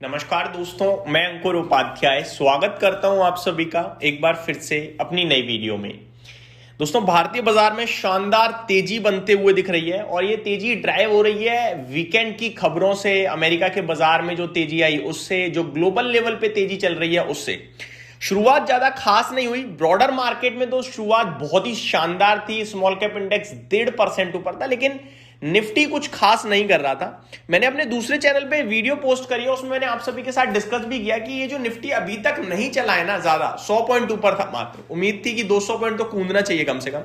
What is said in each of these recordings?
नमस्कार दोस्तों, मैं अंकुर उपाध्याय स्वागत करता हूं आप सभी का एक बार फिर से अपनी नई वीडियो में। दोस्तों, भारतीय बाजार में शानदार तेजी बनते हुए दिख रही है और ये तेजी ड्राइव हो रही है वीकेंड की खबरों से, अमेरिका के बाजार में जो तेजी आई उससे, जो ग्लोबल लेवल पे तेजी चल रही है उससे। शुरुआत ज्यादा खास नहीं हुई ब्रॉडर मार्केट में, तो शुरुआत बहुत ही शानदार थी। स्मॉल कैप इंडेक्स 1.5% ऊपर था, लेकिन निफ्टी कुछ खास नहीं कर रहा था। मैंने अपने दूसरे चैनल पे वीडियो पोस्ट करी है, उसमें मैंने आप सभी के साथ डिस्कस भी किया कि ये जो निफ्टी अभी तक नहीं चला है ना, ज्यादा 100 पॉइंट ऊपर था, मात्र उम्मीद थी कि 200 पॉइंट तो कूदना चाहिए कम से कम।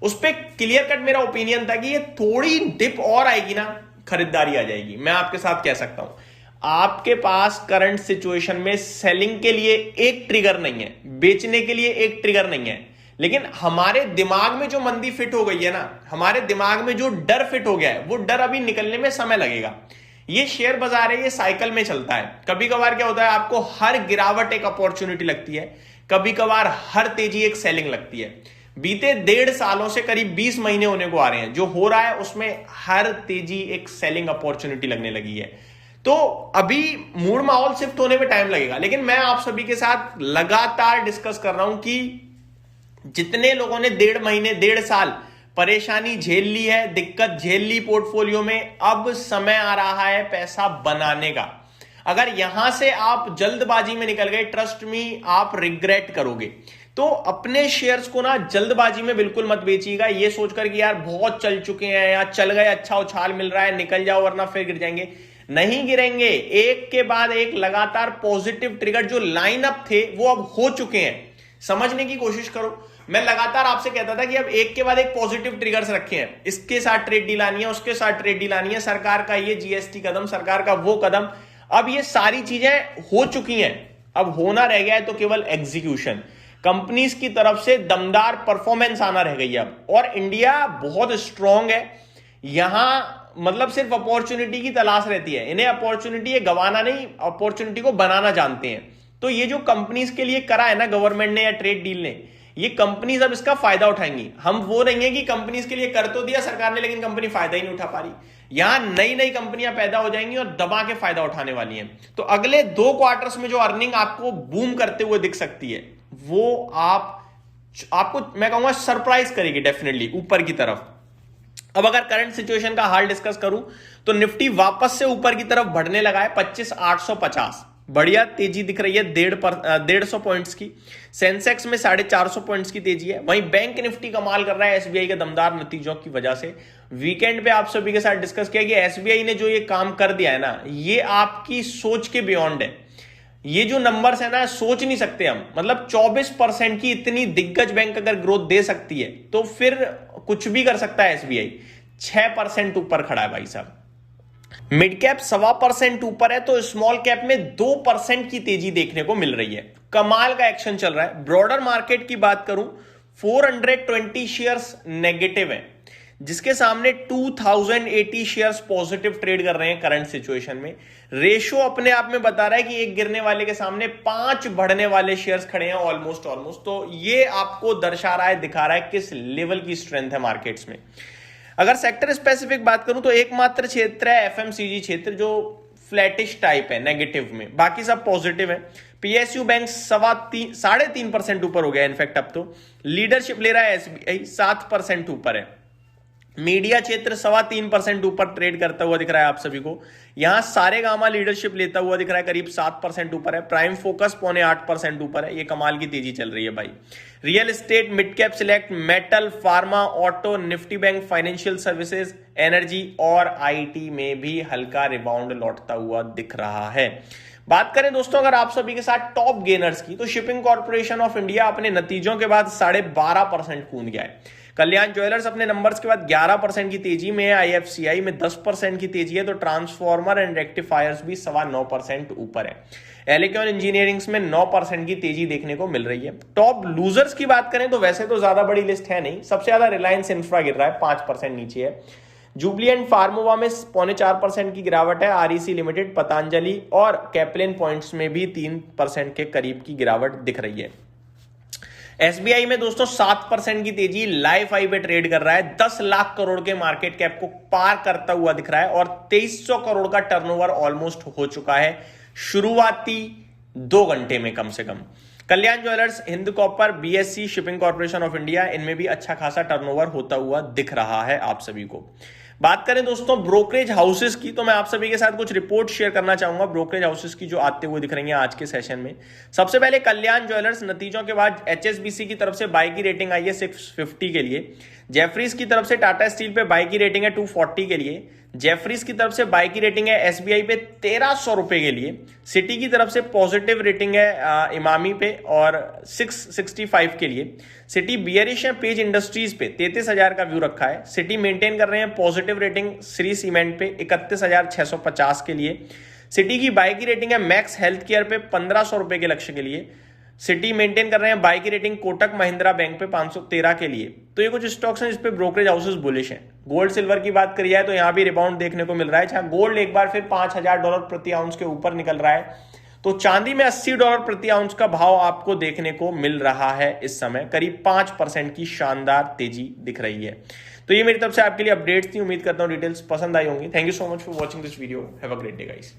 उस पर क्लियर कट मेरा ओपिनियन था कि ये थोड़ी डिप और आएगी ना, खरीदारी आ जाएगी। मैं आपके साथ कह सकता हूं, आपके पास करंट सिचुएशन में सेलिंग के लिए एक ट्रिगर नहीं है, बेचने के लिए एक ट्रिगर नहीं है, लेकिन हमारे दिमाग में जो मंदी फिट हो गई है ना, हमारे दिमाग में जो डर फिट हो गया है, वो डर अभी निकलने में समय लगेगा। ये शेयर बाजार है, ये साइकिल में चलता है। कभी कभार क्या होता है, आपको हर गिरावट एक अपॉर्चुनिटी लगती है, कभी कभार हर तेजी एक सेलिंग लगती है। बीते 1.5 सालों से करीब 20 महीने होने को आ रहे हैं, जो हो रहा है उसमें हर तेजी एक सेलिंग अपॉर्चुनिटी लगने लगी है। तो अभी मूड माहौल शिफ्ट होने में टाइम लगेगा, लेकिन मैं आप सभी के साथ लगातार डिस्कस कर रहा हूं कि जितने लोगों ने 1.5 महीने 1.5 साल परेशानी झेल ली है, दिक्कत झेल ली पोर्टफोलियो में, अब समय आ रहा है पैसा बनाने का। अगर यहां से आप जल्दबाजी में निकल गए, ट्रस्ट मी, आप रिग्रेट करोगे। तो अपने शेयर्स को ना जल्दबाजी में बिल्कुल मत बेचिएगा, ये सोचकर कि यार बहुत चल चुके हैं या चल गए, अच्छा उछाल मिल रहा है, निकल जाओ वरना फिर गिर जाएंगे। नहीं गिरेंगे, एक के बाद एक लगातार पॉजिटिव ट्रिगर जो लाइनअप थे वो अब हो चुके हैं। समझने की कोशिश करो। मैं लगातार आपसे कहता था कि अब एक के बाद एक पॉजिटिव ट्रिगर्स रखे हैं, इसके साथ ट्रेड डील आनी है, उसके साथ ट्रेड डील आनी है, सरकार का ये जीएसटी कदम, सरकार का वो कदम। अब ये सारी चीजें हो चुकी हैं, अब होना रह गया है तो केवल एग्जीक्यूशन। कंपनीज की तरफ से दमदार परफॉर्मेंस आना रह गई है अब। और इंडिया बहुत स्ट्रांग है, यहां मतलब सिर्फ अपॉर्चुनिटी की तलाश रहती है, इन्हें अपॉर्चुनिटी ये गंवाना नहीं, अपॉर्चुनिटी को बनाना जानते हैं। तो ये जो कंपनीज के लिए करा है ना गवर्नमेंट ने या ट्रेड डील ने, ये कंपनीज अब इसका फायदा उठाएंगी। हम वो नहीं है कि कंपनीज के लिए कर तो दिया सरकार ने, लेकिन कंपनी फायदा ही नहीं उठा पा रही। यहां नई नई कंपनियां पैदा हो जाएंगी और दबा के फायदा उठाने वाली हैं। तो अगले 2 क्वार्टर्स में जो अर्निंग आपको बूम करते हुए दिख सकती है, वो आपको मैं कहूंगा सरप्राइज करेगी डेफिनेटली ऊपर की तरफ। अब अगर करंट सिचुएशन का हाल डिस्कस करूं तो निफ्टी वापस से ऊपर की तरफ बढ़ने लगा है, 25,850, बढ़िया तेजी दिख रही है 150 पॉइंट्स की। सेंसेक्स में 450 पॉइंट्स की तेजी है। वहीं बैंक निफ्टी कमाल कर रहा है एसबीआई के दमदार नतीजों की वजह से। वीकेंड पे आप सभी के साथ डिस्कस किया कि एसबीआई ने जो ये काम कर दिया है ना, ये आपकी सोच के बियॉन्ड है। ये जो नंबर्स है ना, सोच नहीं सकते हम। मतलब 24% की इतनी दिग्गज बैंक अगर ग्रोथ दे सकती है तो फिर कुछ भी कर सकता है एसबीआई। 6% ऊपर खड़ा है भाई साहब। मिड कैप 1.25% ऊपर है, तो स्मॉल कैप में 2% की तेजी देखने को मिल रही है। कमाल का एक्शन चल रहा है। ब्रॉडर मार्केट की बात करूं, 420 शेयर्स नेगेटिव है, जिसके सामने 2080 शेयर्स पॉजिटिव ट्रेड कर रहे हैं करंट सिचुएशन में। रेशो अपने आप में बता रहा है कि एक गिरने वाले के सामने 5 बढ़ने वाले शेयर्स खड़े हैं ऑलमोस्ट। तो ये आपको दर्शा रहा है, दिखा रहा है किस लेवल की स्ट्रेंथ है मार्केट्स में। अगर सेक्टर स्पेसिफिक बात करूं तो एकमात्र क्षेत्र है एफएमसीजी क्षेत्र, जो फ्लैटिश टाइप है नेगेटिव में, बाकी सब पॉजिटिव है। पीएसयू बैंक 3.5% ऊपर हो गया इनफैक्ट, अब तो लीडरशिप ले रहा है एसबीआई, 7% ऊपर है। मीडिया क्षेत्र 3.25% ऊपर ट्रेड करता हुआ दिख रहा है आप सभी को। यहां सारेगामा लीडरशिप लेता हुआ दिख रहा है, करीब 7% ऊपर है। प्राइम फोकस 0.8% ऊपर है। ये कमाल की तेजी चल रही है भाई। Real estate, mid cap select, metal, pharma, auto, Nifty bank, financial services, energy और आईटी में भी हल्का रिबाउंड लौटता हुआ दिख रहा है। बात करें दोस्तों अगर आप सभी के साथ टॉप गेनर्स की, तो शिपिंग कॉर्पोरेशन ऑफ इंडिया अपने नतीजों के बाद 12.5% कूद गया है। कल्याण ज्वेलर्स अपने नंबर्स के बाद 11% की तेजी में है। आईएफसीआई में 10% की तेजी है। तो ट्रांसफॉर्मर एंड रेक्टिफायर्स भी 9.25% ऊपर है। एलिकॉन इंजीनियरिंग्स में 9% की तेजी देखने को मिल रही है। टॉप लूजर्स की बात करें तो वैसे तो ज्यादा बड़ी लिस्ट है नहीं, सबसे ज्यादा रिलायंस इंफ्रा गिर रहा है, 5% नीचे है। जुबलिएंट फार्मोवा में 0.4% की गिरावट है। आरईसी लिमिटेड, पतंजलि और कैप्लिन पॉइंट्स में भी 3% के करीब की गिरावट दिख रही है। एसबीआई में दोस्तों 7% की तेजी लाइफ हाई पे ट्रेड कर रहा है। 10 लाख करोड़ के मार्केट कैप को पार करता हुआ दिख रहा है और 2300 करोड़ का टर्नओवर ऑलमोस्ट हो चुका है। शुरुआती 2 घंटे में कम से कम। Kalyan jewellers, Hind copper, BSC, shipping corporation of India, इनमें भी अच्छा खासा टर्नओवर होता हुआ दिख रहा है आप सभी को। बात करें दोस्तों ब्रोकरेज हाउसेस की, तो मैं आप सभी के साथ कुछ रिपोर्ट शेयर करना चाहूंगा ब्रोकरेज हाउसेस की जो आते हुए दिख रही हैं आज के सेशन में। सबसे पहले कल्याण ज्वेलर्स, नतीजों के बाद एचएसबीसी की तरफ से बाय की रेटिंग आई है 650 के लिए। जेफरीज की तरफ से टाटा स्टील पे बाय की रेटिंग है 240 के लिए। जेफरीज की तरफ से बाय की रेटिंग है एसबीआई पे 1300 रुपए के लिए। सिटी की तरफ से पॉजिटिव रेटिंग है इमामी पे और 665 के लिए। सिटी बियरिश है पेज इंडस्ट्रीज पे 33,000 का व्यू रखा है। सिटी मेंटेन कर रहे हैं पॉजिटिव रेटिंग श्री सीमेंट पे 31,650 के लिए। सिटी की बाय की रेटिंग है मैक्स हेल्थ केयर पे 1500 रुपए के लक्ष्य के लिए। सिटी मेंटेन कर रहे हैं बाय की रेटिंग कोटक महिंद्रा बैंक पे 513 के लिए। तो ये कुछ स्टॉक्स हैं जिस पे ब्रोकरेज हाउसेस बुलिश हैं। गोल्ड सिल्वर की बात करी जाए तो यहां भी रिबाउंड देखने को मिल रहा है, जहां गोल्ड एक बार फिर $5,000 प्रति आउंस के ऊपर निकल रहा है। तो चांदी में $80 प्रति आउंस का भाव आपको देखने को मिल रहा है इस समय, करीब 5% की शानदार तेजी दिख रही है। तो ये मेरी तरफ से आपके लिए अपडेट्स थी, उम्मीद करता हूं डिटेल्स पसंद आई होंगी। Thank you so much for watching this video, have a great day guys.